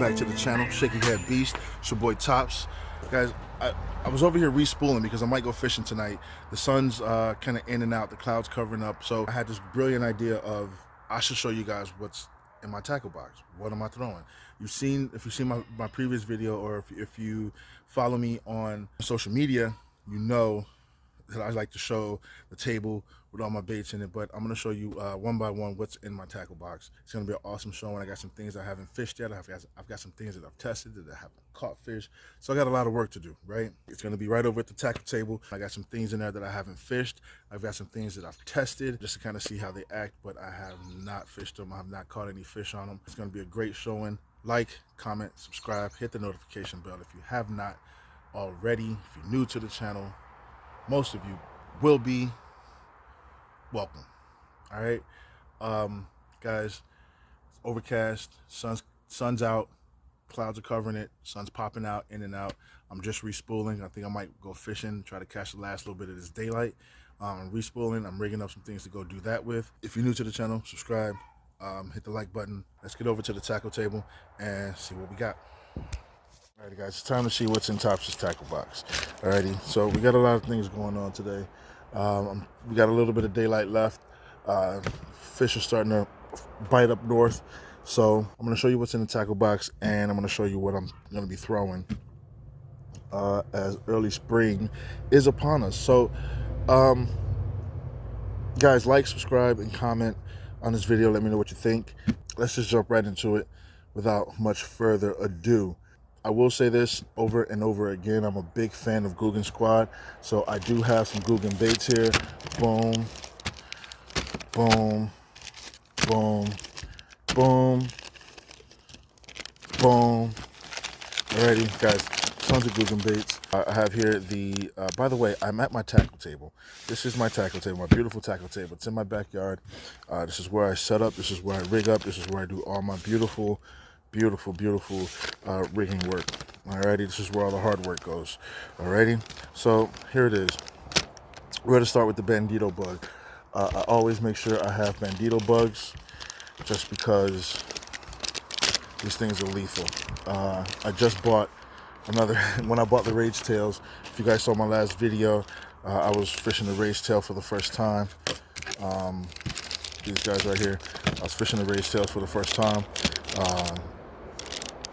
back to the channel, Shaky Head Beast. It's your boy Tops. Guys, I was over here respooling because I might go fishing tonight. The sun's kind of in and out, the clouds covering up. So I had this brilliant idea of I should show you guys what's in my tackle box. What am I throwing? If you've seen my previous video, or if you follow me on social media, you know that I like to show the table with all my baits in it, but I'm gonna show you one by one what's in my tackle box. It's gonna be an awesome show, and I got some things I haven't fished yet. I've got some things that I've tested that I haven't caught fish, so I got a lot of work to do, right? It's gonna be right over at the tackle table. I got some things in there that I haven't fished. I've got some things that I've tested just to kind of see how they act, but I have not fished them. I have not caught any fish on them. It's gonna be a great showing. Like, comment, subscribe, hit the notification bell if you have not already. If you're new to the channel, most of you will be. Welcome. All right, guys, it's overcast, sun's out, clouds are covering it, sun's popping out, in and out. I'm just respooling. I think I might go fishing, try to catch the last little bit of this daylight. I'm respooling. I'm rigging up some things to go do that with. If you're new to the channel, subscribe, hit the like button. Let's get over to the tackle table and see what we got. Alrighty, guys, it's time to see what's in Tops' tackle box. Alrighty, so we got a lot of things going on today. We got a little bit of daylight left. Fish are starting to bite up north, so I'm going to show you what's in the tackle box, and I'm going to show you what I'm going to be throwing as early spring is upon us. So, guys, like, subscribe, and comment on this video. Let me know what you think. Let's just jump right into it without much further ado. I will say this over and over again. I'm a big fan of Googan Squad, so I do have some Googan baits here. Boom, boom, boom, boom, boom. Alrighty, guys, tons of Googan baits. I have here the, by the way, I'm at my tackle table. This is my tackle table, my beautiful tackle table. It's in my backyard. This is where I set up. This is where I rig up. This is where I do all my beautiful rigging work. Alrighty, this is where all the hard work goes. Alrighty, so here it is. We're going to start with the Bandito bug. I always make sure I have Bandito bugs just because these things are lethal. I just bought another, when I bought the Rage Tails, if you guys saw my last video, I was fishing the Rage Tail for the first time. These guys right here, I was fishing the Rage Tails for the first time.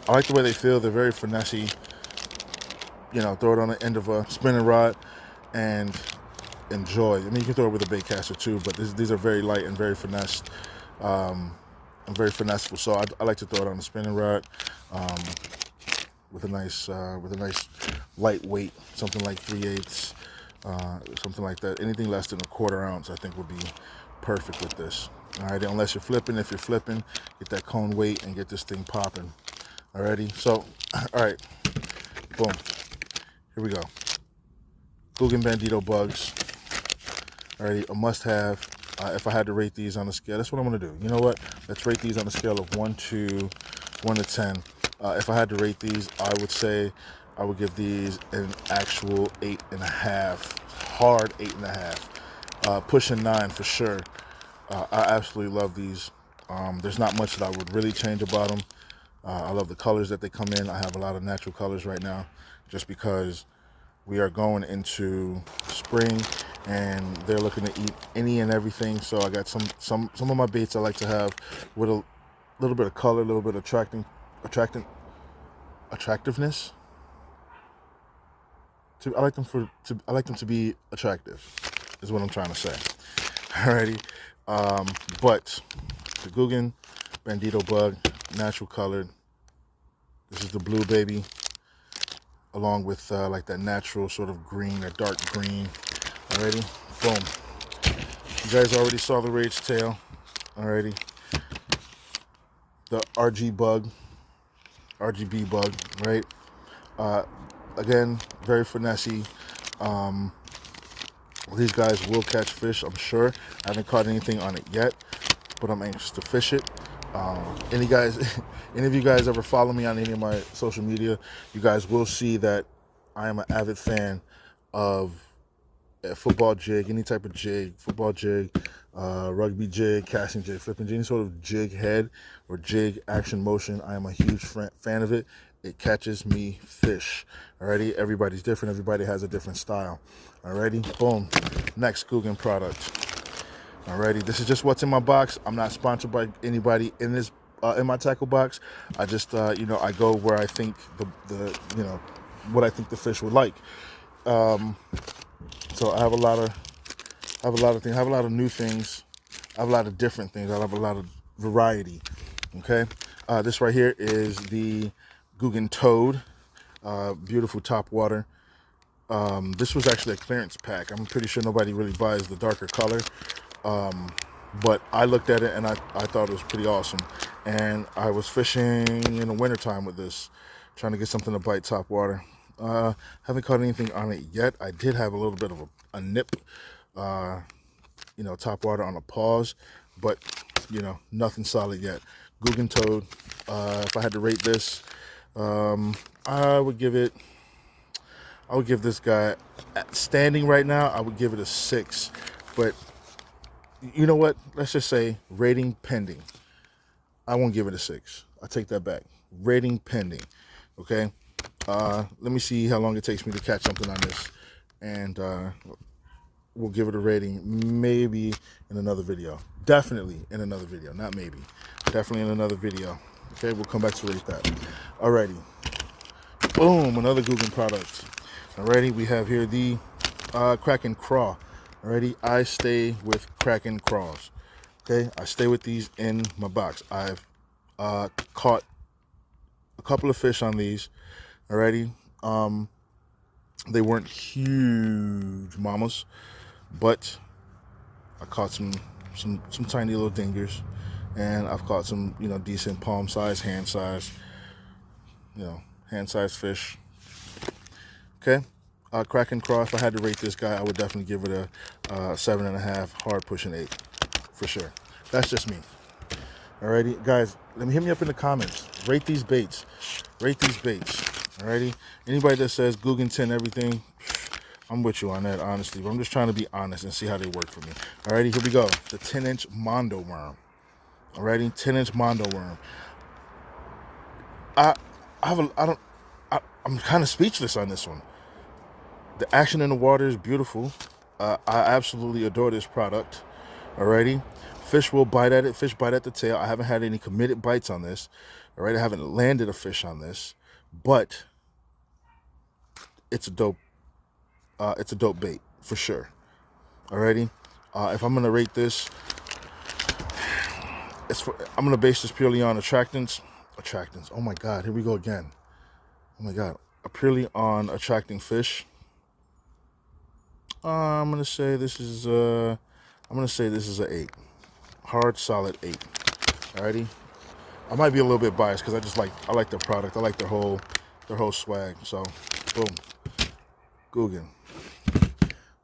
I like the way they feel. They're very finessey. You know, throw it on the end of a spinning rod and enjoy. I mean, you can throw it with a bait caster too, but these are very light and very finessed. And very finesseful. So I like to throw it on the spinning rod with a nice lightweight, something like 3/8, something like that. Anything less than a 1/4 ounce, I think, would be perfect with this. All right, unless you're flipping. If you're flipping, get that cone weight and get this thing popping. Alrighty, so, all right, boom, here we go. Googan Bandito bugs. Alrighty, a must-have. If I had to rate these on a scale, that's what I'm gonna do. You know what? Let's rate these on a scale of 1 to 10. If I had to rate these, I would say I would give these an actual 8.5, hard 8.5, pushing 9 for sure. I absolutely love these. There's not much that I would really change about them. I love the colors that they come in. I have a lot of natural colors right now just because we are going into spring and they're looking to eat any and everything. So I got some of my baits I like to have with a little bit of color, a little bit of attractiveness. I like them to be attractive, is what I'm trying to say. Alrighty, but the Googan Bandito bug, natural colored. This is the blue baby, along with like that natural sort of green, that dark green. Alrighty, boom. You guys already saw the Rage Tail. Alrighty, the RGB bug, right? Again, very finessey. These guys will catch fish, I'm sure. I haven't caught anything on it yet, but I'm anxious to fish it. Any of you guys ever follow me on any of my social media, you guys will see that I am an avid fan of a football jig, any type of jig, football jig, rugby jig, casting jig, flipping jig, any sort of jig head or jig action motion. I am a huge fan of it. It catches me fish. Alrighty, everybody's different. Everybody has a different style. Alrighty, boom. Next Googan product. Alrighty, this is just what's in my box. I'm not sponsored by anybody in this in my tackle box. I just I go where I think the what I think the fish would like. So I have a lot of things. I have a lot of new things. I have a lot of different things. I have a lot of variety. Okay, this right here is the Googan Toad. Beautiful top water. This was actually a clearance pack. I'm pretty sure nobody really buys the darker color. But I looked at it and I thought it was pretty awesome. And I was fishing in the wintertime with this, trying to get something to bite top water. Haven't caught anything on it yet. I did have a little bit of a nip, top water on a pause, but nothing solid yet. Googan Toad. If I had to rate this, I would give this guy, standing right now, I would give it a 6. But you know what? Let's just say rating pending. I won't give it a 6. I take that back. Rating pending. Okay. Let me see how long it takes me to catch something on this, and we'll give it a rating maybe in another video. Definitely in another video, not maybe. Definitely in another video. Okay, we'll come back to rate that. Alrighty. Boom, another Googan product. Alrighty, we have here the Kraken Craw. Alrighty, I stay with Kraken Craws. Okay, I stay with these in my box. I've caught a couple of fish on these. Alrighty, they weren't huge mamas, but I caught some tiny little dingers, and I've caught some decent palm size, hand size fish. Okay, Kraken Craw. If I had to rate this guy, I would definitely give it a 7.5, hard pushing 8 for sure. That's just me. Alrighty, guys, hit me up in the comments. Rate these baits. Alrighty, anybody that says Googan 10 everything, I'm with you on that, honestly. But I'm just trying to be honest and see how they work for me. Alrighty, here we go. The 10-inch Mondo worm. Alrighty, 10-inch Mondo worm. I'm kind of speechless on this one. The action in the water is beautiful. I absolutely adore this product. Alrighty, fish will bite at it. Fish bite at the tail. I haven't had any committed bites on this. Alright, I haven't landed a fish on this, but it's a dope bait for sure. Alrighty, if I'm gonna rate this, I'm gonna base this purely on attractants. Oh my God, here we go again. Oh my God, purely on attracting fish. I'm gonna say this is an 8, hard solid 8. Alrighty, I might be a little bit biased because I like their product. I like their whole swag. So, boom, Googan.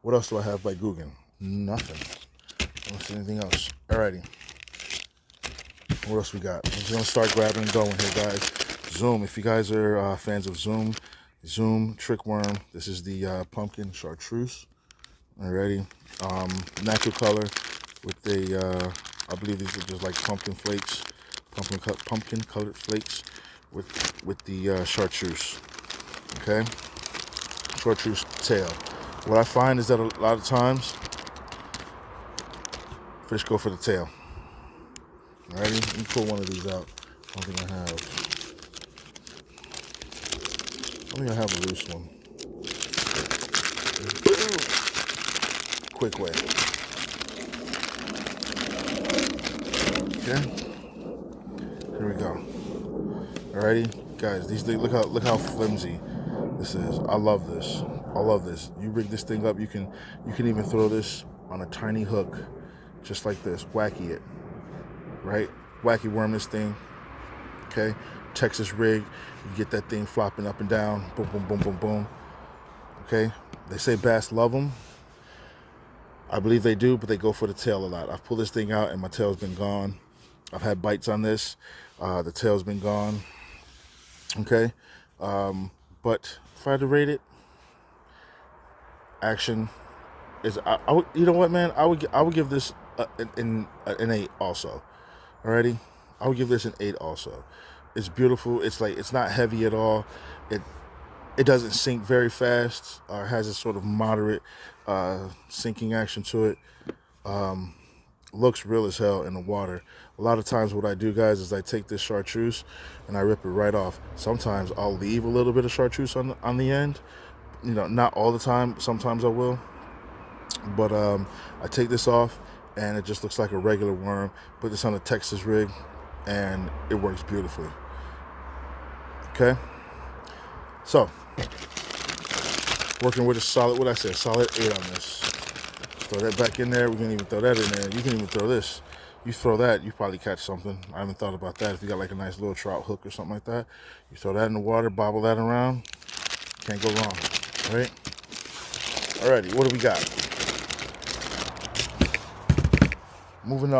What else do I have by Googan? Nothing. I don't see anything else. Alrighty. What else we got? I'm just gonna start grabbing and going here, guys. Zoom. If you guys are fans of Zoom trick worm. This is the pumpkin chartreuse. Alrighty. Natural color with the I believe these are just like pumpkin flakes, pumpkin colored flakes with the chartreuse. Okay. Chartreuse tail. What I find is that a lot of times fish go for the tail. Alrighty, let me pull one of these out. I think I have a loose one. Quick way. Okay. Here we go. Alrighty, guys. These things, look how flimsy this is. I love this. You rig this thing up. You can even throw this on a tiny hook, just like this. Wacky it. Right? Wacky worm this thing. Okay? Texas rig. You get that thing flopping up and down. Boom, boom, boom, boom, boom. Okay? They say bass love them. I believe they do, but they go for the tail a lot. I've pulled this thing out and my tail's been gone. I've had bites on this. The tail's been gone. Okay? But if I had to rate it, action is, you know what, man? I would give this an 8 also. Alrighty, I would give this an 8 also. It's beautiful. It's like, it's not heavy at all. It it doesn't sink very fast, or has a sort of moderate sinking action to it. Looks real as hell in the water. A lot of times what I do, guys, is I take this chartreuse and I rip it right off. Sometimes I'll leave a little bit of chartreuse on the end. You know, not all the time. Sometimes I will. But I take this off and it just looks like a regular worm. Put this on a Texas rig and it works beautifully. Okay? So, working with a solid, what I said, solid 8 on this. Throw that back in there. We can even throw that in there. You can even throw this. You throw that, you probably catch something. I haven't thought about that. If you got like a nice little trout hook or something like that, you throw that in the water, bobble that around. Can't go wrong, right? Alrighty, what do we got? Moving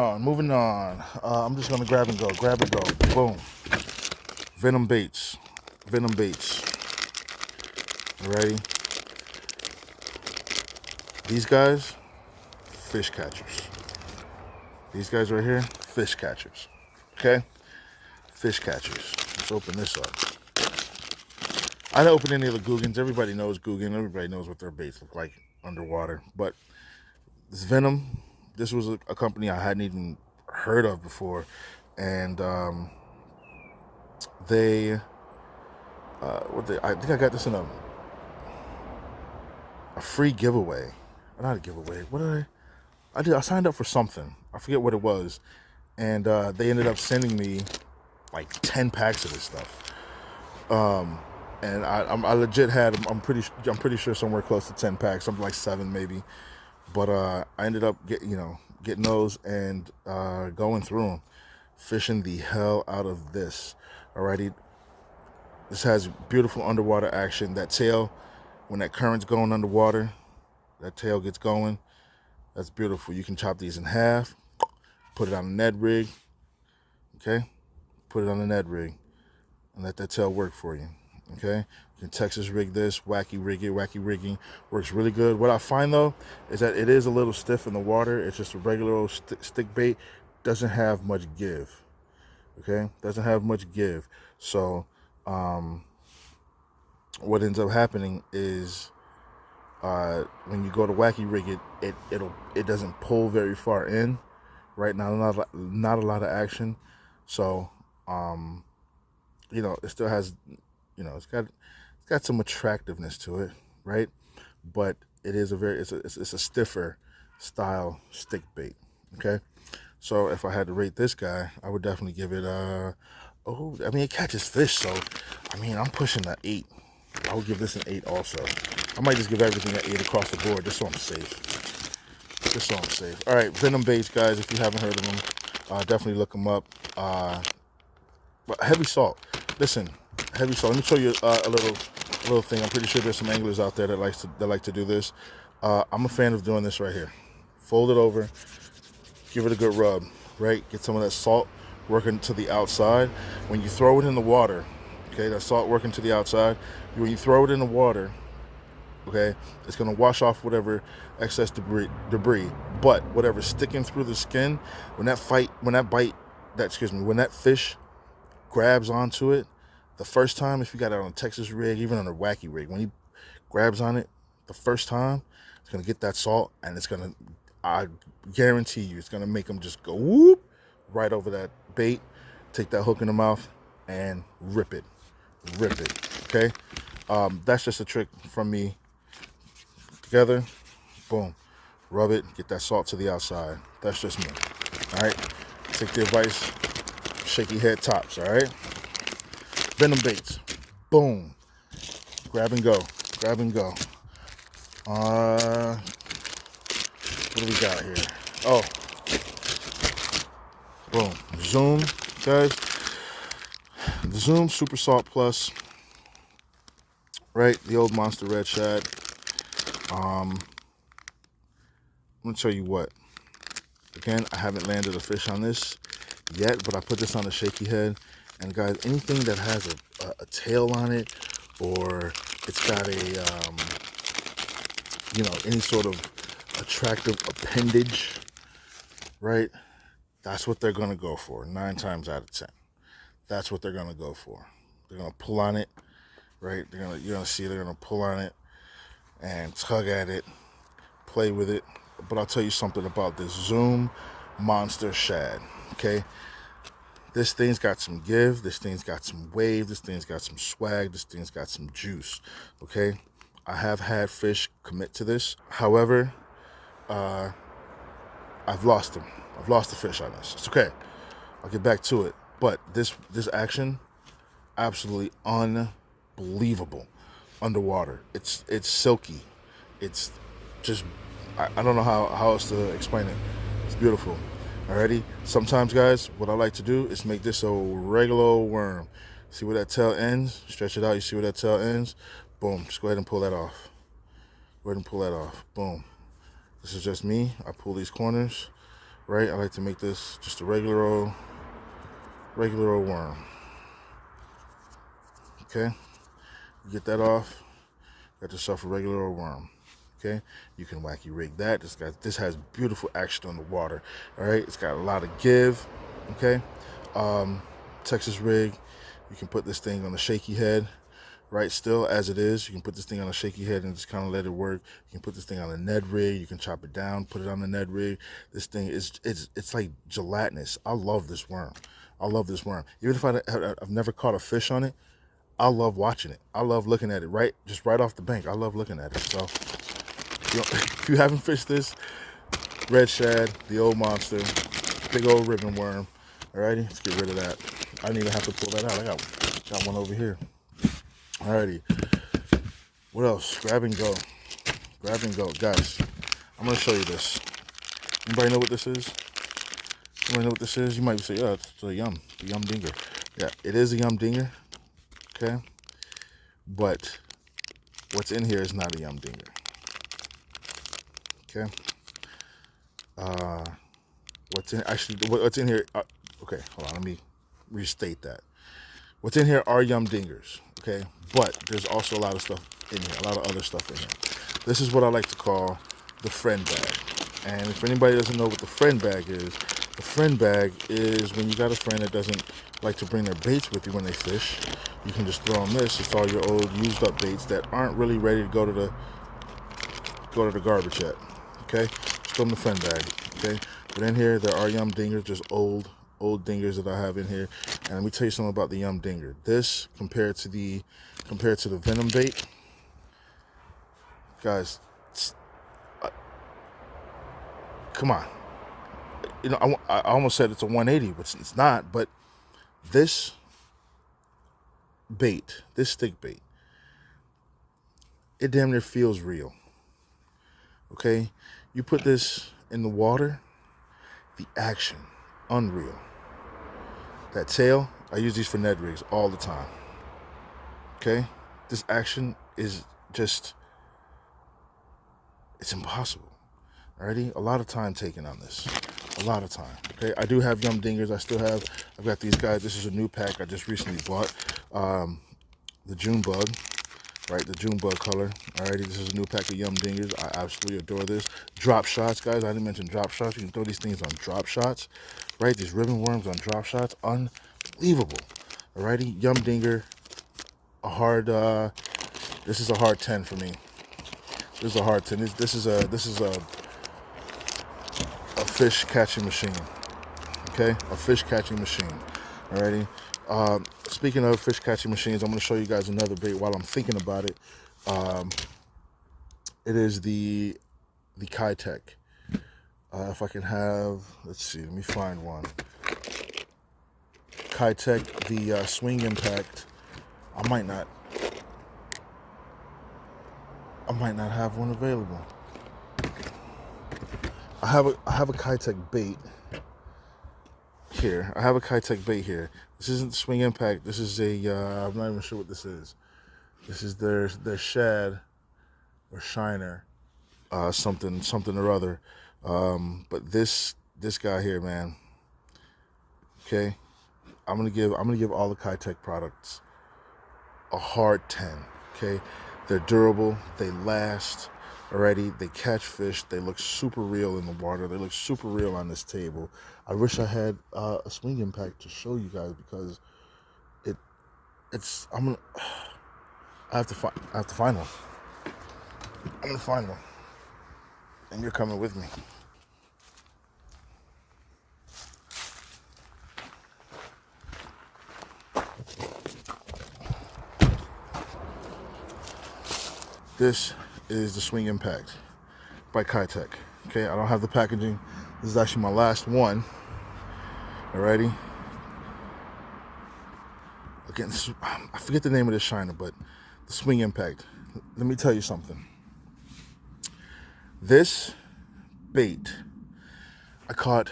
on. I'm just gonna grab and go. Boom. Venom baits. Alrighty. These guys, fish catchers. These guys right here, fish catchers. Okay? Fish catchers. Let's open this up. I didn't open any of the Googans. Everybody knows Googan. Everybody knows what their baits look like underwater. But this Venom, this was a company I hadn't even heard of before. And I think I got this in a free giveaway. Not a giveaway. What did I did? I signed up for something. I forget what it was. And they ended up sending me like 10 packs of this stuff. And I legit had, I'm pretty sure somewhere close to 10 packs, something like 7 maybe. But I ended up getting those and going through them, fishing the hell out of this. Alrighty, this has beautiful underwater action. That tail, when that current's going underwater, that tail gets going. That's beautiful. You can chop these in half, put it on a Ned rig. Okay, put it on a Ned rig, and let that tail work for you. Okay, you can Texas rig this, wacky rigging works really good. What I find though is that it is a little stiff in the water. It's just a regular old stick bait, doesn't have much give. Okay, doesn't have much give. So what ends up happening is when you go to wacky rig it doesn't pull very far in, right? Not a lot of action. So it still has, it's got some attractiveness to it, right? But it is it's a stiffer style stick bait. Okay, so if I had to rate this guy, I would definitely give it it catches fish, so I'm pushing the 8. I would give this an 8 also. I might just give everything an 8 across the board, just so I'm safe. All right, Venom baits, guys. If you haven't heard of them, definitely look them up. But heavy salt. Listen, heavy salt. Let me show you a little thing. I'm pretty sure there's some anglers out there that like to do this. I'm a fan of doing this right here. Fold it over, give it a good rub, right? Get some of that salt working to the outside. When you throw it in the water, okay, that salt working to the outside. When you throw it in the water, okay, it's gonna wash off whatever excess debris. But whatever's sticking through the skin, when that fish grabs onto it, the first time, if you got it on a Texas rig, even on a wacky rig, when he grabs on it the first time, it's gonna get that salt, and it's gonna, I guarantee you, it's gonna make them just go whoop right over that bait, take that hook in the mouth, and rip it. Okay, that's just a trick from me. Together, boom, rub it, get that salt to the outside. That's just me. All right, take the advice, shaky head tops. All right, Venom baits, boom, grab and go. What do we got here? Oh, boom, Zoom, guys. The Zoom Super Salt Plus, right? The old Monster Red Shad. I'm gonna tell you what. Again, I haven't landed a fish on this yet, but I put this on a shaky head. And guys, anything that has a tail on it, or it's got a any sort of attractive appendage, right? That's what they're gonna go for 9 times out of 10. That's what they're gonna go for. They're gonna pull on it, right? You're gonna see they're gonna pull on it and tug at it, play with it. But I'll tell you something about this Zoom Monster Shad. Okay, this thing's got some give. This thing's got some wave. This thing's got some swag. This thing's got some juice. Okay, I have had fish commit to this. However, I've lost them. I've lost the fish on this. It's okay. I'll get back to it. But this action, absolutely unbelievable underwater. It's silky. It's just I don't know how else to explain it. It's beautiful. Alrighty. Sometimes, guys, what I like to do is make this a regular old worm. See where that tail ends? Stretch it out. You see where that tail ends? Boom. Just go ahead and pull that off. Go ahead and pull that off. Boom. This is just me. I pull these corners. Right. I like to make this just a regular old worm. Okay. You get that off. Got yourself a regular old worm. Okay, you can wacky rig that. This has beautiful action on the water. All right, it's got a lot of give. Okay, Texas rig. You can put this thing on a shaky head, right? Still as it is. You can put this thing on a shaky head and just kind of let it work. You can put this thing on a Ned rig. You can chop it down, put it on the Ned rig. This thing it's like gelatinous. I love this worm. I love this worm. Even if I've never caught a fish on it, I love watching it. I love looking at it right off the bank. I love looking at it. So. If you haven't fished this, red shad, the old monster, big old ribbon worm. Alrighty, let's get rid of that. I didn't even have to pull that out. I got one over here. Alrighty. What else? Grab and go. Grab and go. Guys, I'm going to show you this. Anybody know what this is? Anybody know what this is? You might say, oh, it's a yum dinger. Yeah, it is a yum dinger. Okay. But what's in here is not a yum dinger. Okay. What's in here? Okay, hold on. Let me restate that. What's in here are yum dingers. Okay, but there's also a lot of stuff in here. A lot of other stuff in here. This is what I like to call the friend bag. And if anybody doesn't know what the friend bag is, the friend bag is when you got a friend that doesn't like to bring their baits with you when they fish. You can just throw them this. It's all your old used up baits that aren't really ready to go to the garbage yet. Okay, just throw them in the friend bag. Okay, but in here there are yum dingers, just old dingers that I have in here. And let me tell you something about the yum dinger. This compared to the venom bait, guys. Come on, you know I almost said it's a 180, but it's not. But this bait, this stick bait, it damn near feels real. Okay, you put this in the water, the action, unreal. That tail, I use these for Ned rigs all the time. Okay, this action is just, it's impossible. Alrighty, a lot of time taken on this, a lot of time. Okay, I do have yum dingers. I've got these guys. This is a new pack I just recently bought. The June bug. Right, the June bug color. Alrighty, this is a new pack of yum dingers. I absolutely adore this. Drop shots, guys. I didn't mention drop shots. You can throw these things on drop shots. Right, these ribbon worms on drop shots. Unbelievable. Alrighty, yum dinger. This is a hard 10 for me. This is a hard 10. This is a fish catching machine. Okay, a fish catching machine. Alrighty. Speaking of fish catching machines, I'm going to show you guys another bait while I'm thinking about it. It is the Keitech. If I can have, let's see, let me find one. Keitech, the Swing Impact. I might not have one available. I have a Keitech bait here. I have a Keitech bait here. This isn't Swing Impact. This is I'm not even sure what this is. This is their shad or shiner, something or other. But this guy here, man. Okay, I'm gonna give all the Keitech products a hard 10. Okay, they're durable. They last. Already, they catch fish. They look super real in the water. They look super real on this table. I wish I had a swing impact to show you guys because it's. I'm gonna. I have to find one. I'm gonna find one, and you're coming with me. This is the Swing Impact by Keitech. Okay, I don't have the packaging. This is actually my last one. Alrighty. Again, I forget the name of this shiner, but the Swing Impact. Let me tell you something. This bait, I caught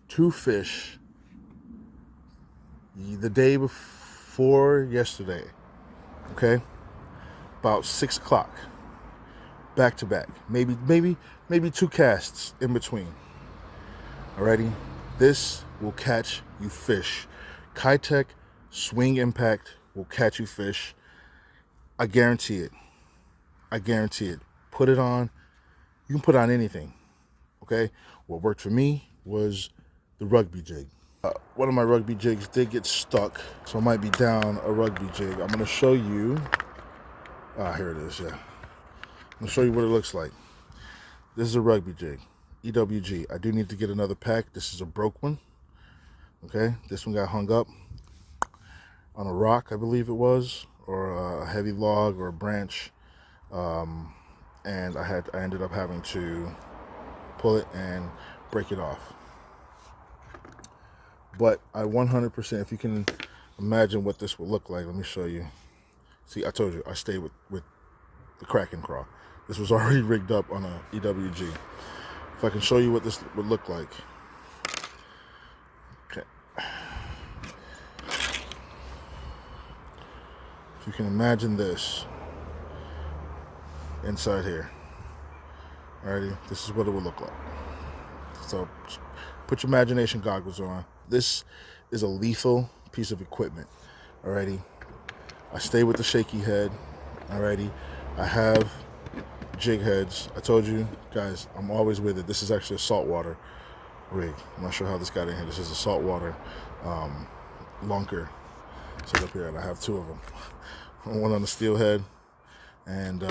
2 fish the day before yesterday. Okay, about 6 o'clock, back to back. Maybe 2 casts in between. Alrighty, this will catch you fish. Keitech Swing Impact will catch you fish. I guarantee it. I guarantee it. Put it on. You can put on anything. Okay? What worked for me was the rugby jig. One of my rugby jigs did get stuck, so I might be down a rugby jig. I'm going to show you. Here it is, yeah. I'm going to show you what it looks like. This is a rugby jig, EWG. I do need to get another pack. This is a broke one. Okay? This one got hung up on a rock, I believe it was, or a heavy log or a branch. And I ended up having to pull it and break it off. But I 100%, if you can imagine what this would look like, let me show you. See, I told you, I stayed with the Kraken Craw. This was already rigged up on a EWG. If I can show you what this would look like. Okay. If you can imagine this inside here. Alrighty, this is what it would look like. So put your imagination goggles on. This is a lethal piece of equipment. Alrighty, I stay with the shaky head. Alrighty, I have jig heads. I told you guys, I'm always with it. This is actually a saltwater rig. I'm not sure how this got in here. This is a saltwater lunker set up here, and I have 2 of them. One on the steelhead and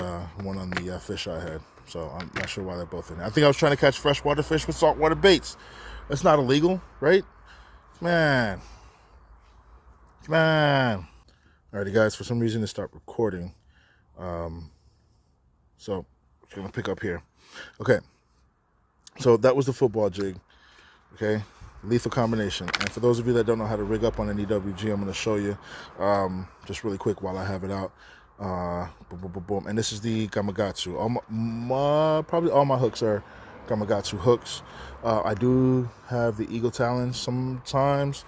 one on the fisheye head. So I'm not sure why they're both in there. I think I was trying to catch freshwater fish with saltwater baits. That's not illegal, right? Man. Come on. Alrighty, guys, for some reason it stopped recording. So I'm going to pick up here. Okay. So that was the football jig. Okay. Lethal combination. And for those of you that don't know how to rig up on an EWG, I'm going to show you just really quick while I have it out. Boom, boom, boom, boom. And this is the Gamakatsu. Probably all my hooks are Gamakatsu hooks. I do have the Eagle Talons sometimes,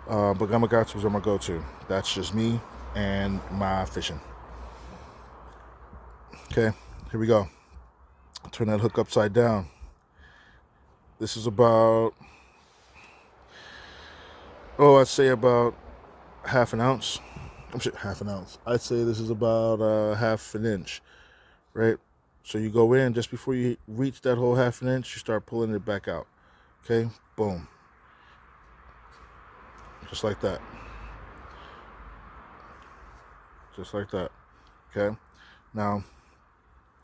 but Gamakatsus are my go-to. That's just me and my fishing. Okay, here we go. Turn that hook upside down. This is about, I'd say about half an ounce. Half an ounce. I'd say this is about half an inch, right? So you go in, just before you reach that whole half an inch, you start pulling it back out. Okay, boom. Just like that. Just like that. Okay, now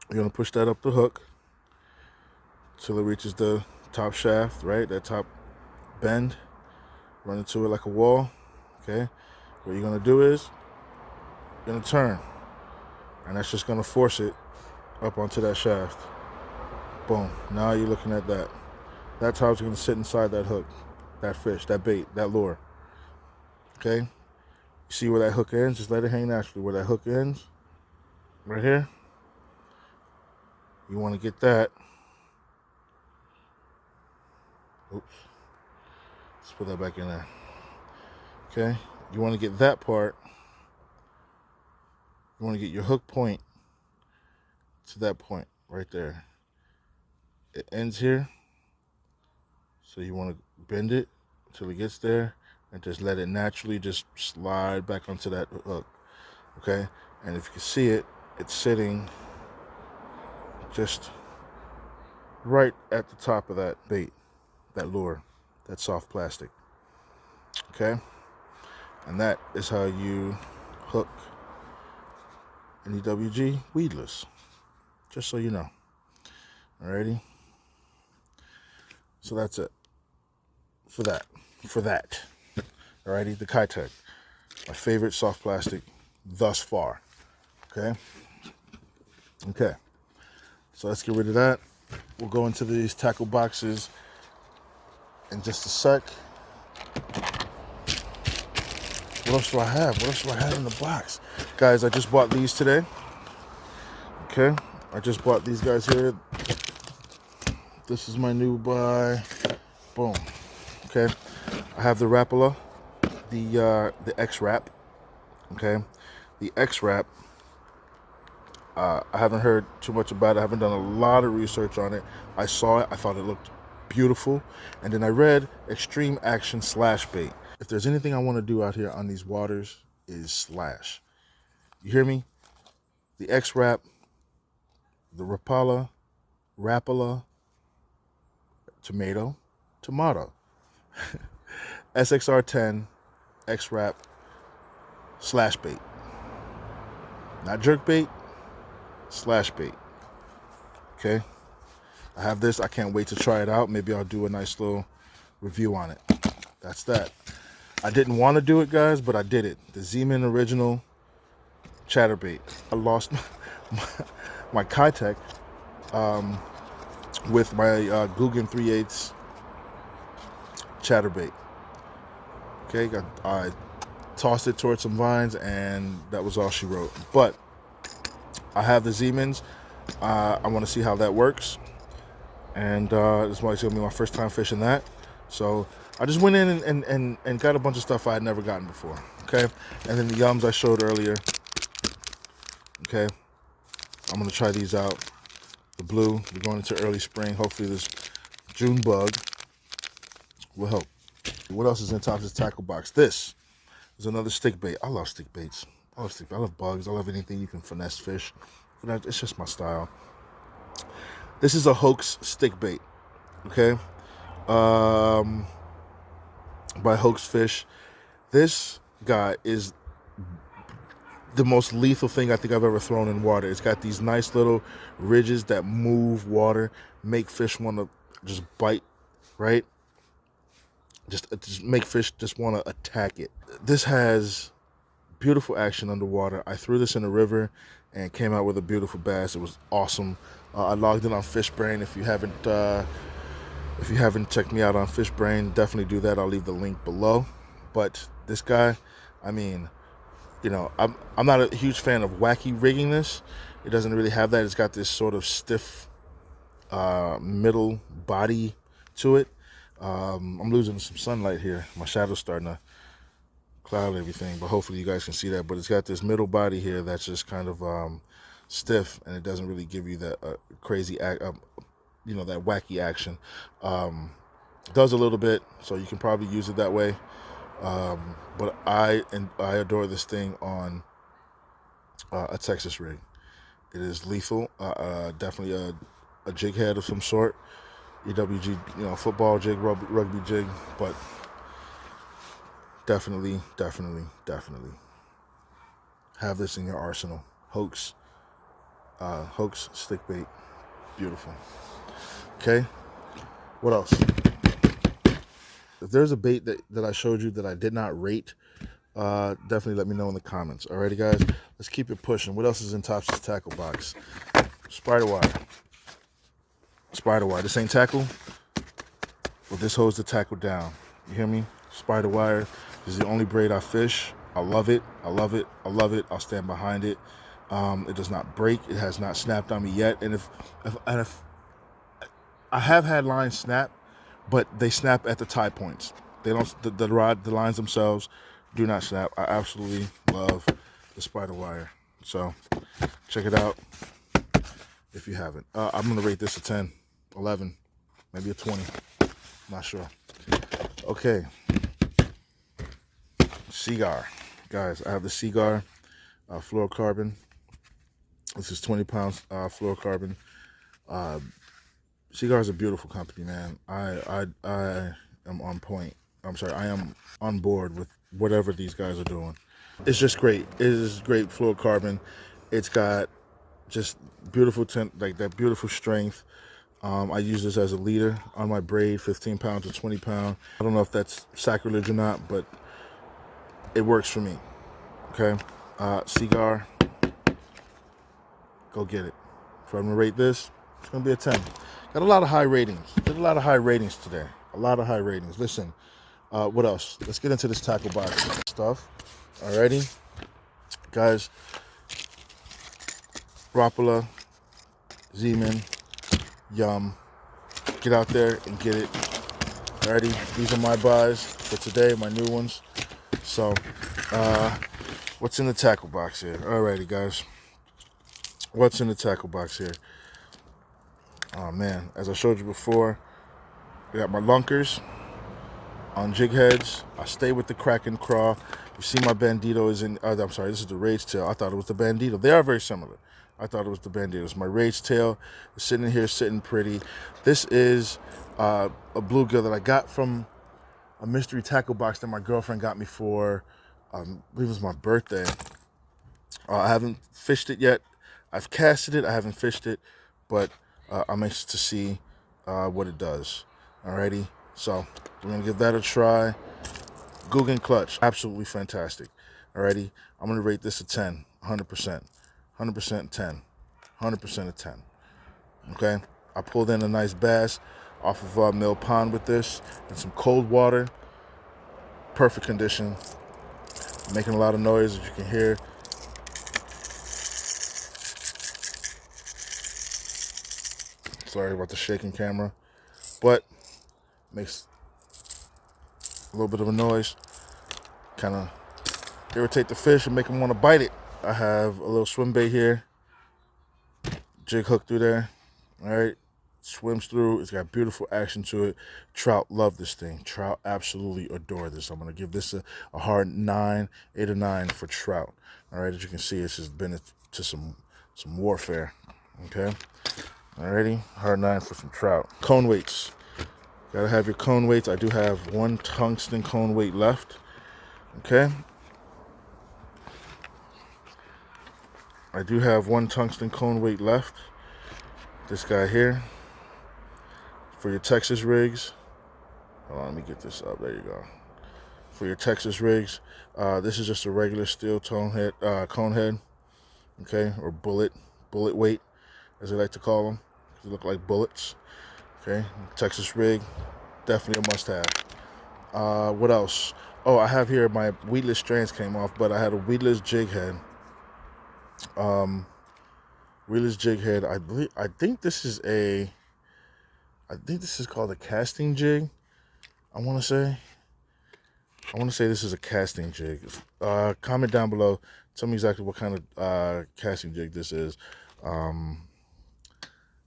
you're gonna push that up the hook till it reaches the top shaft, right? That top bend. Run into it like a wall. Okay, what you're gonna do is you're gonna turn, and that's just gonna force it up onto that shaft. Boom. Now you're looking at that. That's how it's gonna sit inside that hook, that fish, that bait, that lure. Okay? You see where that hook ends? Just let it hang naturally. Where that hook ends, right here, you want to get that. Oops. Let's put that back in there. Okay? You want to get that part. You want to get your hook point to that point right there. It ends here. So you want to bend it until it gets there and just let it naturally just slide back onto that hook. Okay? And if you can see it, it's sitting just right at the top of that bait, that lure, that soft plastic. Okay? And that is how you hook an EWG weedless. Just so you know. Alrighty? So that's it. For that. Alrighty? The Keitech. My favorite soft plastic thus far. Okay? Okay. So let's get rid of that. We'll go into these tackle boxes in just a sec. What else do I have? What else do I have in the box? Guys, I just bought these today. Okay? I just bought these guys here. This is my new buy. Boom. Okay? I have the Rapala, the X-Rap. Okay? The X-Rap, I haven't heard too much about it. I haven't done a lot of research on it. I saw it. I thought it looked beautiful. And then I read Extreme Action Slash Bait. If there's anything I want to do out here on these waters is slash. You hear me? The X-Rap, the Rapala, tomato, SXR10, X-Rap, slash bait. Not jerk bait, slash bait. Okay? I have this. I can't wait to try it out. Maybe I'll do a nice little review on it. That's that. I didn't want to do it, guys, but I did it. The Z-Man Original Chatterbait. I lost my Keitech with my Googan 3/8 Chatterbait. Okay, I tossed it towards some vines, and that was all she wrote. But I have the Z-Mans. I want to see how that works. And this might be my first time fishing that. So I just went in and got a bunch of stuff I had never gotten before. Okay, and then the Yums I showed earlier. Okay, I'm going to try these out. The blue, we're going into early spring. Hopefully this June bug will help. What else is in top of this tackle box? This is another stick bait. I love stick baits. I love bugs. I love anything you can finesse fish. It's just my style. This is a Hoax stick bait. Okay, by Hoax Fish. This guy is the most lethal thing I think I've ever thrown in water. It's got these nice little ridges that move water, make fish want to just bite, right? Just make fish just want to attack it. This has beautiful action underwater. I threw this in a river and came out with a beautiful bass. It was awesome. I logged in on FishBrain. If you haven't checked me out on FishBrain, definitely do that. I'll leave the link below. But this guy, I mean, you know, I'm not a huge fan of wacky rigging this. It doesn't really have that. It's got this sort of stiff middle body to it. I'm losing some sunlight here. My shadow's starting to cloud everything, but hopefully you guys can see that. But it's got this middle body here that's just kind of stiff, and it doesn't really give you that crazy, that wacky action. Does a little bit, so you can probably use it that way. But I adore this thing on a Texas rig. It is lethal. Definitely a jig head of some sort. EWG, football jig, rugby jig, but definitely have this in your arsenal. Hoax stick bait, beautiful. Okay, what else? If there's a bait that I showed you that I did not rate, definitely let me know in the comments. Alrighty, guys, let's keep it pushing. What else is in Tops' tackle box? Spider wire. This ain't tackle, but this holds the tackle down. You hear me? Spider wire is the only braid I fish. I love it. I'll stand behind it. It does not break. It has not snapped on me yet. And if I have had lines snap, but they snap at the tie points. They don't. The lines themselves do not snap. I absolutely love the spider wire. So check it out if you haven't. I'm gonna rate this a 10, 11, maybe a 20. Not sure. Okay. Seaguar, guys. I have the Seaguar fluorocarbon. This is 20 pounds fluorocarbon. Seaguar is a beautiful company, man. I am on point. I'm sorry, I am on board with whatever these guys are doing. It's just great. It is great fluorocarbon. It's got just beautiful like that beautiful strength. I use this as a leader on my braid, 15 pound to 20 pound. I don't know if that's sacrilege or not, but it works for me. Okay, Seaguar, go get it. If I'm gonna rate this, it's gonna be a 10. Got a lot of high ratings. Did a lot of high ratings today. A lot of high ratings. Listen, what else? Let's get into this tackle box stuff. Alrighty, guys. Rapala, Zeman, Yum. Get out there and get it. Alrighty, these are my buys for today, my new ones. So, what's in the tackle box here? Alrighty, guys. What's in the tackle box here? Oh man, as I showed you before, I got my lunkers on jig heads. I stay with the Kraken craw. You see my Bandito is in, I'm sorry, this is the Rage Tail. I thought it was the Bandito. They are very similar. I thought it was the Bandito. It's my Rage Tail. It's sitting in here, sitting pretty. This is a bluegill that I got from a mystery tackle box that my girlfriend got me for, I believe it was my birthday. I haven't fished it yet. I've casted it. I haven't fished it, but I'm anxious to see what it does. Alrighty, so we're gonna give that a try. Googan Clutch, absolutely fantastic. Alrighty, I'm gonna rate this a 10, 100%, 100% 10, 100% a 10. Okay, I pulled in a nice bass off of Mill Pond with this and some cold water. Perfect condition. Making a lot of noise, as you can hear. Sorry about the shaking camera, but makes a little bit of a noise. Kind of irritate the fish and make them want to bite it. I have a little swim bait here. Jig hook through there. All right, swims through. It's got beautiful action to it. Trout love this thing. Trout absolutely adore this. I'm gonna give this a hard 9, 8 or 9 for trout. All right, as you can see, this has been to some warfare. Okay. Alrighty, hard 9 for some trout. Cone weights. Gotta have your cone weights. I do have one tungsten cone weight left. Okay. I do have one tungsten cone weight left. This guy here. For your Texas rigs. Hold on, let me get this up. There you go. For your Texas rigs. This is just a regular steel cone head. Okay, or bullet weight, as they like to call them. They look like bullets. Okay, Texas rig, definitely a must-have. What else? Oh, I have here my weedless strands came off, but I had a weedless jig head. Weedless jig head. I think this is called a casting jig. I want to say this is a casting jig. Comment down below. Tell me exactly what kind of casting jig this is.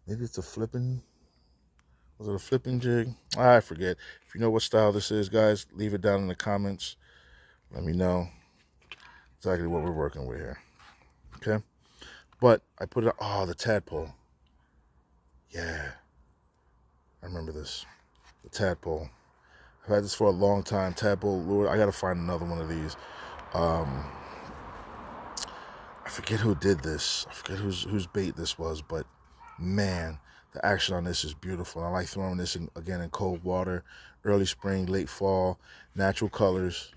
Maybe it's a flipping. Was it a flipping jig? I forget. If you know what style this is, guys, leave it down in the comments. Let me know exactly what we're working with here. Okay? But I put it, the tadpole. Yeah. I remember this. The tadpole. I've had this for a long time. Tadpole lure. I got to find another one of these. I forget who did this. I forget whose bait this was, but man, the action on this is beautiful. I like throwing this in cold water, early spring, late fall, natural colors,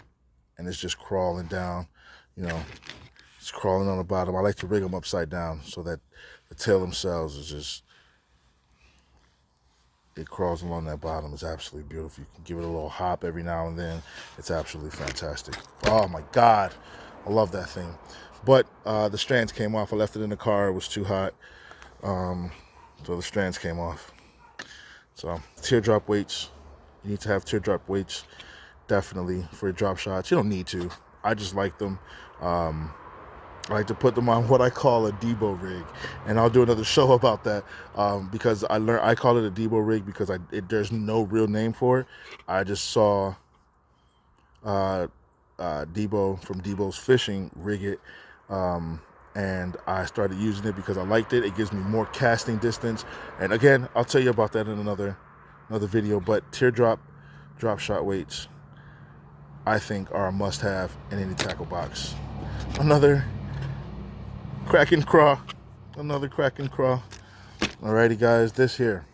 and it's just crawling down. It's crawling on the bottom. I like to rig them upside down so that the tail themselves is just, it crawls along that bottom. It's absolutely beautiful. You can give it a little hop every now and then. It's absolutely fantastic. Oh my God, I love that thing. But the strands came off. I left it in the car. It was too hot. So the strands came off. So teardrop weights. You need to have teardrop weights, definitely, for your drop shots. You don't need to. I just like them. I like to put them on what I call a Debo rig, and I'll do another show about that because I call it a Debo rig because there's no real name for it. I just saw Debo from Debo's Fishing rig it, and I started using it because I liked it. It gives me more casting distance. And again, I'll tell you about that in another video. But teardrop drop shot weights, I think, are a must-have in any tackle box. Another Kraken craw. Alrighty, guys, this here.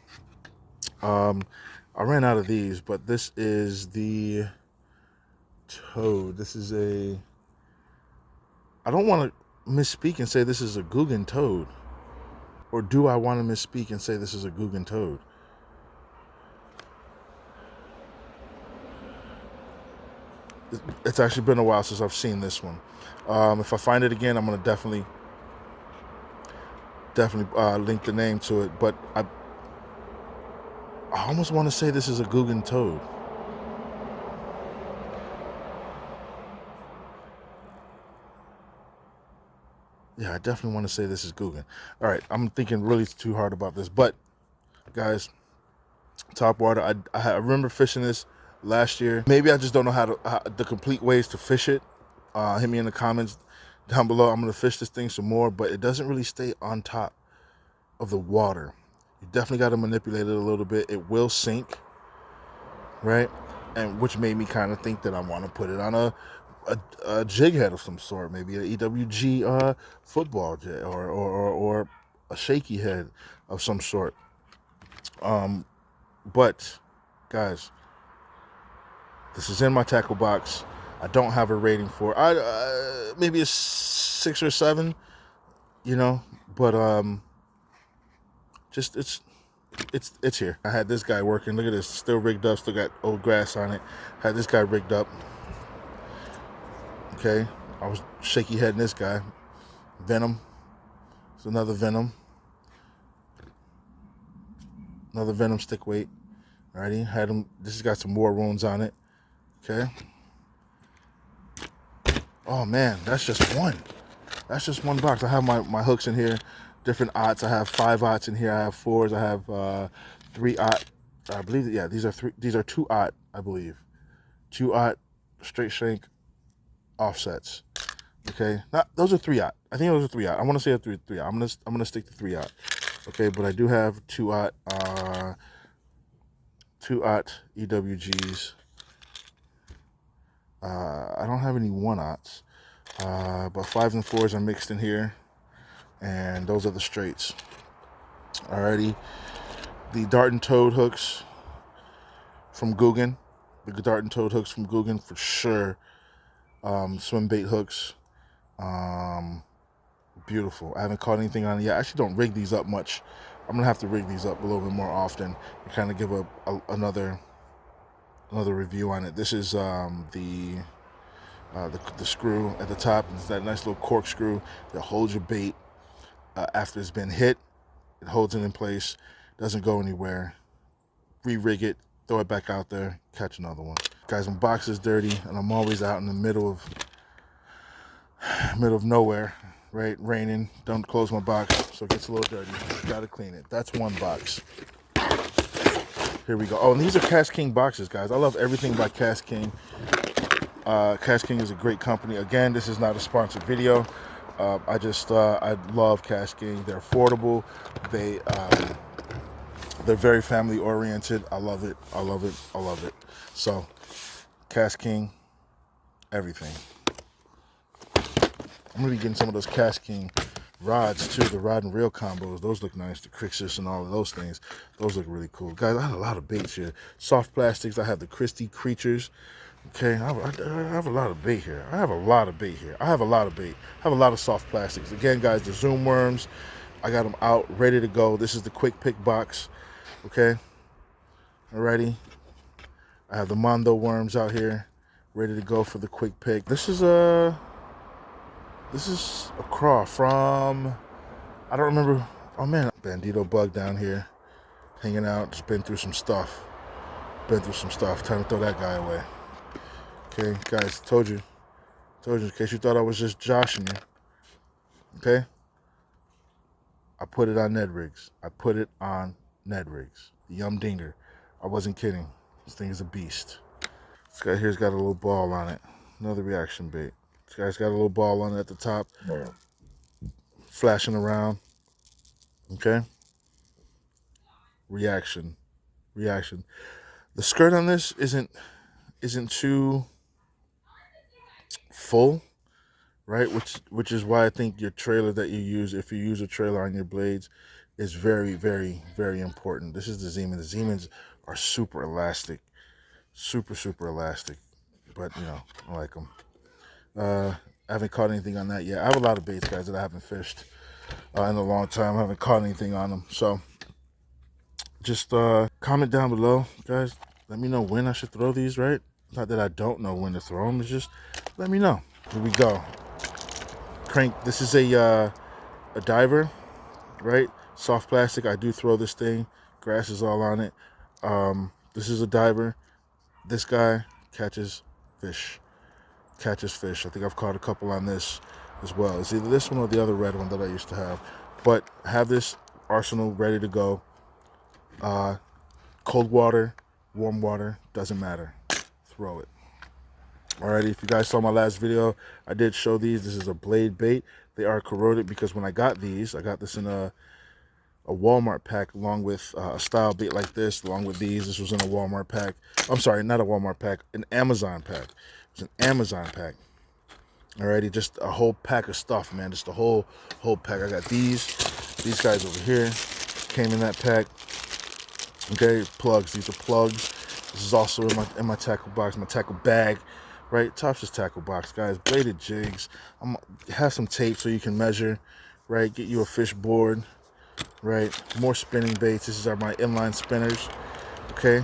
I ran out of these, but this is the Toad. This is a... I don't want to misspeak and say this is a Googan Toad. Or do I want to misspeak and say this is a Googan Toad? It's actually been a while since I've seen this one. If I find it again, I'm going to definitely link the name to it. But I almost want to say this is a Googan Toad. Yeah, I definitely want to say this is Googan. All right, I'm thinking really too hard about this. But, guys, top water, I remember fishing this last year. Maybe I just don't know the complete ways to fish it. Hit me in the comments down below. I'm going to fish this thing some more, but it doesn't really stay on top of the water. You definitely got to manipulate it a little bit. It will sink, right? And which made me kind of think that I want to put it on a jig head of some sort, maybe an EWG football jig, or a shaky head of some sort. But guys, this is in my tackle box. I don't have a rating for it. Maybe a 6 or 7, you know, but just it's here. I had this guy working. Look at this, still rigged up, still got old grass on it. Had this guy rigged up. Okay, I was shaky heading this guy. Venom. It's another Venom. Another Venom stick weight. Alrighty, had him. This has got some more wounds on it. Okay. Oh man, that's just one. That's just one box. I have my hooks in here, different odds. I have 5-aughts in here. I have 4s. I have 3-aught. I believe, yeah, these are 2-aught, I believe. 2-aught straight shank offsets. Okay, those are 3-aught. I think those are 3-aught. I want to say a 3-aught. I'm gonna stick to 3-aught. Okay, but I do have 2-aught 2-aught EWGs. I don't have any 1-aughts, but 5s and 4s are mixed in here, and those are the straights. Alrighty, the Dart and Toad hooks from Googan. The Dart and Toad hooks from Googan for sure. Swim bait hooks. Beautiful. I haven't caught anything on it yet. I actually don't rig these up much. I'm gonna have to rig these up a little bit more often and kind of give another review on it. This is the screw at the top. It's that nice little corkscrew that holds your bait after it's been hit. It holds it in place, doesn't go anywhere. Re-rig it, throw it back out there, catch another one. Guys, my box is dirty, and I'm always out in the middle of nowhere, right? Raining, don't close my box, so it gets a little dirty. Gotta clean it. That's one box. Here we go. Oh, and these are Cast King boxes, guys. I love everything by Cast King. Cast King is a great company. Again, this is not a sponsored video. I love Cast King. They're affordable. They're very family oriented. I love it. I love it. I love it. So, Cast King, everything. I'm gonna be getting some of those Cast King rods too, the rod and reel combos. Those look nice, the Crixus and all of those things. Those look really cool. Guys, I have a lot of baits here. Soft plastics, I have the Christie Creatures. Okay, I have a lot of bait here. I have a lot of bait. I have a lot of soft plastics. Again, guys, the Zoom worms, I got them out, ready to go. This is the quick pick box. Okay, alrighty. I have the Mondo worms out here, ready to go for the quick pick. This is a craw from, I don't remember. Oh man, Bandito bug down here, hanging out. Just been through some stuff. Time to throw that guy away. Okay, guys, told you, in case you thought I was just joshing you. Okay, I put it on Ned Rigs. The Yum Dinger. I wasn't kidding. This thing is a beast. This guy here's got a little ball on it. Another reaction bait. This guy's got a little ball on it at the top. flashing around. Okay. Reaction. The skirt on this isn't too full, right? Which is why I think your trailer that you use, if you use a trailer on your blades, is very, very, very important. This is the Zeman. The Zemans are super elastic, super elastic, but I like them. I haven't caught anything on that yet. I have a lot of baits, guys, that I haven't fished in a long time. I haven't caught anything on them, so just comment down below, guys. Let me know when I should throw these, right? Not that I don't know when to throw them, it's just let me know. Here we go. Crank. This is a diver, right? Soft plastic. I do throw this thing. Grass is all on it. This is a diver. This guy catches fish. I think I've caught a couple on this as well. It's either this one or the other red one that I used to have. But I have this arsenal ready to go. Cold water, warm water, doesn't matter. Throw it. Alrighty, if you guys saw my last video, I did show these. This is a blade bait. They are corroded because when I got these, I got this in a Walmart pack along with a style bait like this, along with these. This was in a Walmart pack. I'm sorry, not a Walmart pack, an Amazon pack. It was an Amazon pack. Alrighty, just a whole pack of stuff, man. Just a whole pack. I got these guys over here. Came in that pack. Okay, plugs. These are plugs. This is also in my tackle box, my tackle bag. Right, Tops' tackle box, guys. Bladed jigs. Have some tape so you can measure. Right, get you a fish board. Right, more spinning baits. These are my inline spinners. Okay,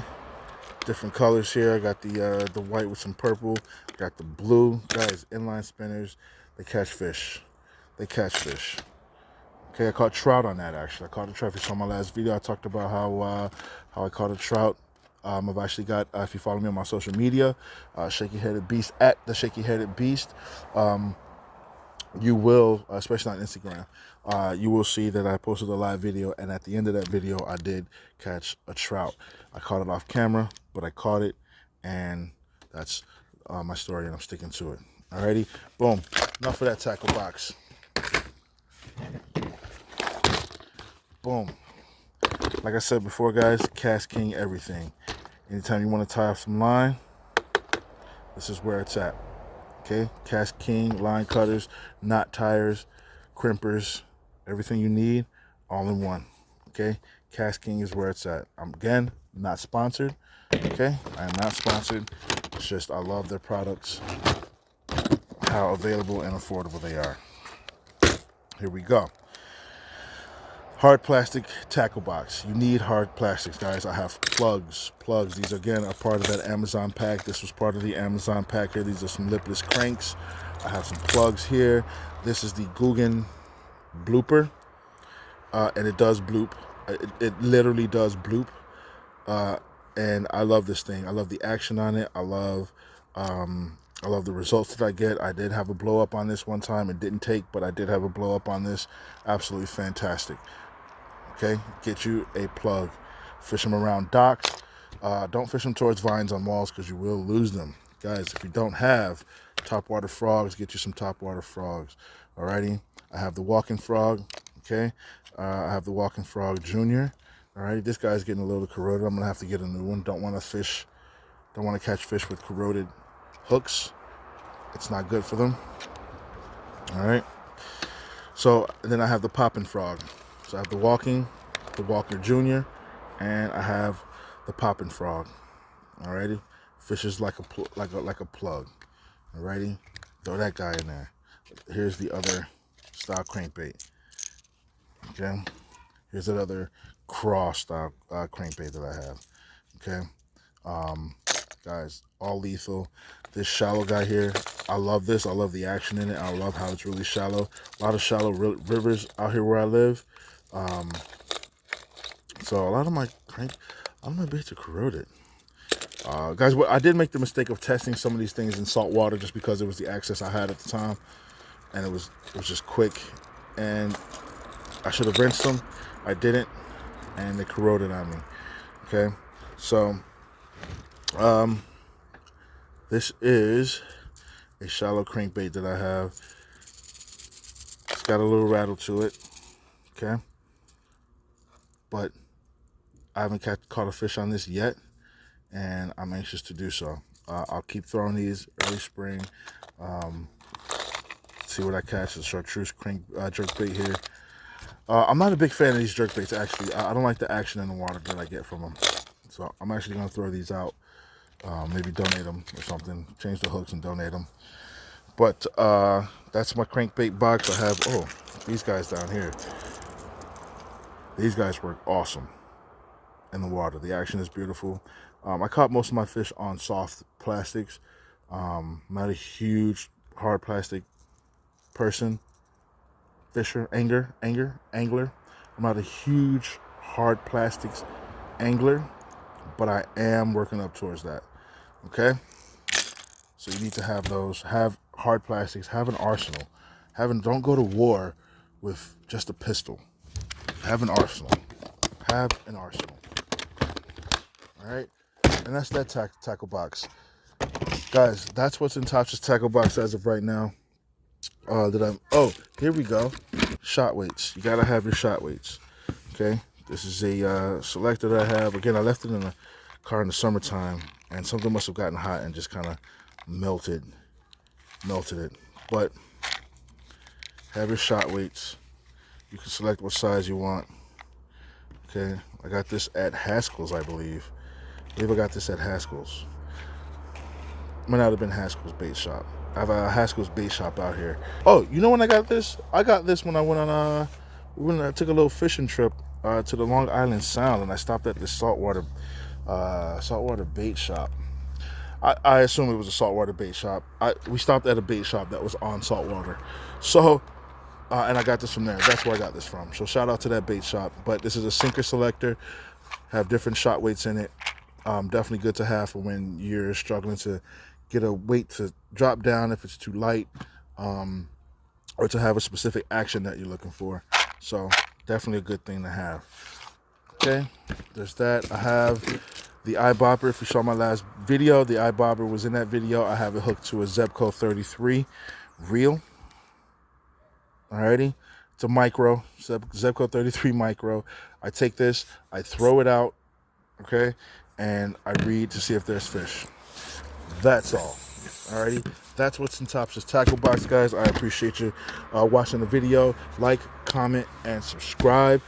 different colors here. I got the white with some purple. Got the blue, guys. Inline spinners. They catch fish. Okay, I caught trout on that, actually. I caught a trout. If you saw my last video, I talked about how I caught a trout. I've actually got, if you follow me on my social media, Shaky Headed Beast, at the Shaky Headed Beast, you will, especially on Instagram, you will see that I posted a live video, and at the end of that video, I did catch a trout. I caught it off camera, but I caught it, and that's my story, and I'm sticking to it. Alrighty, boom. Enough of that tackle box. Boom. Like I said before, guys, KastKing everything. Anytime you want to tie off some line, this is where it's at. Okay, KastKing line cutters, knot tires, crimpers, everything you need, all in one. Okay, KastKing is where it's at. I'm again not sponsored. Okay, I am not sponsored. It's just I love their products, how available and affordable they are. Here we go. Hard plastic tackle box. You need hard plastics, guys. I have plugs. These, again, are part of that Amazon pack. This was part of the Amazon pack here. These are some lipless cranks. I have some plugs here. This is the Googan blooper. And it does bloop. It literally does bloop. And I love this thing. I love the action on it. I love the results that I get. I did have a blow up on this one time. It didn't take, but I did have a blow up on this. Absolutely fantastic. Okay, get you a plug. Fish them around docks. Don't fish them towards vines on walls because you will lose them. Guys, if you don't have topwater frogs, get you some topwater frogs. Alrighty, I have the walking frog. Okay, I have the walking frog junior. Alright, this guy's getting a little corroded. I'm gonna have to get a new one. Don't want to catch fish with corroded hooks. It's not good for them. Alright, so then I have the popping frog. So I have the Walker Junior, and I have the popping frog. Alrighty, fishes like a plug. Alrighty, throw that guy in there. Here's the other style crankbait. Okay, here's another cross style crankbait that I have. Okay, guys, all lethal. This shallow guy here, I love this. I love the action in it. I love how it's really shallow. A lot of shallow rivers out here where I live. So a lot of my baits are corroded. Guys, I did make the mistake of testing some of these things in salt water just because it was the access I had at the time, and it was just quick, and I should have rinsed them. I didn't, and they corroded on me. Okay, so this is a shallow crankbait that I have. It's got a little rattle to it, okay? But I haven't caught a fish on this yet, and I'm anxious to do so. I'll keep throwing these early spring, see what I catch. The chartreuse crank jerkbait here. I'm not a big fan of these jerkbaits, actually. I don't like the action in the water that I get from them. So I'm actually going to throw these out, maybe donate them or something, change the hooks and donate them. But that's my crankbait box. I have, oh, these guys down here. These guys work awesome in the water. The action is beautiful. I caught most of my fish on soft plastics. Not a huge hard plastic person. Angler. I'm not a huge hard plastics angler, but I am working up towards that. Okay? So you need to have those. Have hard plastics. Have an arsenal. Don't go to war with just a pistol. Have an arsenal. Have an arsenal. All right? And that's that tackle box. Guys, that's what's in Tops' tackle box as of right now. Oh, here we go. Shot weights. You gotta have your shot weights. Okay? This is a selector that I have. Again, I left it in the car in the summertime, and something must have gotten hot and just kind of melted it. But have your shot weights. You can select what size you want. Okay? I got this at Haskell's, I believe. I got this at Haskell's. Might not have been Haskell's bait shop. I have a Haskell's bait shop out here. Oh, you know when I got this? I got this when I went on when I took a little fishing trip to the Long Island Sound, and I stopped at this saltwater bait shop. I assume it was a saltwater bait shop. We stopped at a bait shop that was on saltwater. So, and I got this from there. That's where I got this from. So shout out to that bait shop. But this is a sinker selector. Have different shot weights in it. Definitely good to have for when you're struggling to get a weight to drop down if it's too light, or to have a specific action that you're looking for. So definitely a good thing to have. Okay, there's that. I have the iBobber. If you saw my last video, the iBobber was in that video. I have it hooked to a Zebco 33 reel. Alrighty, it's a micro, Zebco 33 micro. I take this, I throw it out, okay, and I read to see if there's fish. That's all. Alrighty, that's what's in Tops' tackle box, guys. I appreciate you watching the video. Like, comment, and subscribe.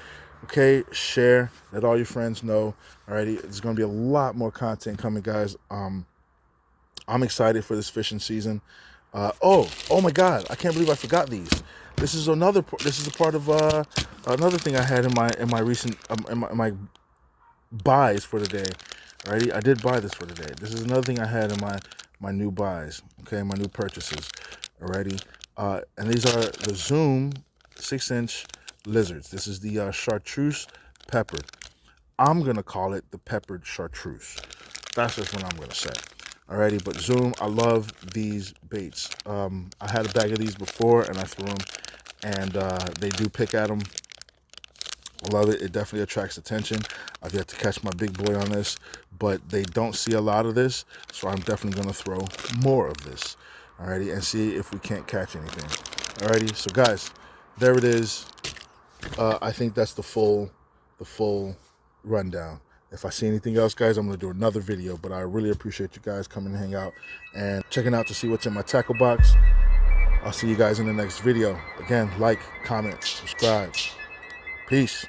Okay, share. Let all your friends know. Alrighty, there's gonna be a lot more content coming, guys. I'm excited for this fishing season. Oh my God! I can't believe I forgot these. This is a part of another thing I had in my recent in my buys for the day. Alrighty, I did buy this for today. This is another thing I had in my new buys, okay, my new purchases. Alrighty, and these are the Zoom 6-inch lizards. This is the chartreuse peppered. I'm gonna call it the peppered chartreuse. That's just what I'm gonna say. Alrighty, but Zoom, I love these baits. I had a bag of these before, and I threw them, and they do pick at them. I love it. It definitely attracts attention. I've yet to catch my big boy on this, but they don't see a lot of this, so I'm definitely going to throw more of this. Alrighty, and see if we can't catch anything. Alrighty, so guys, there it is. I think that's the full rundown. If I see anything else, guys, I'm going to do another video, but I really appreciate you guys coming and hang out and checking out to see what's in my tackle box. I'll see you guys in the next video. Again, like, comment, subscribe. Peace.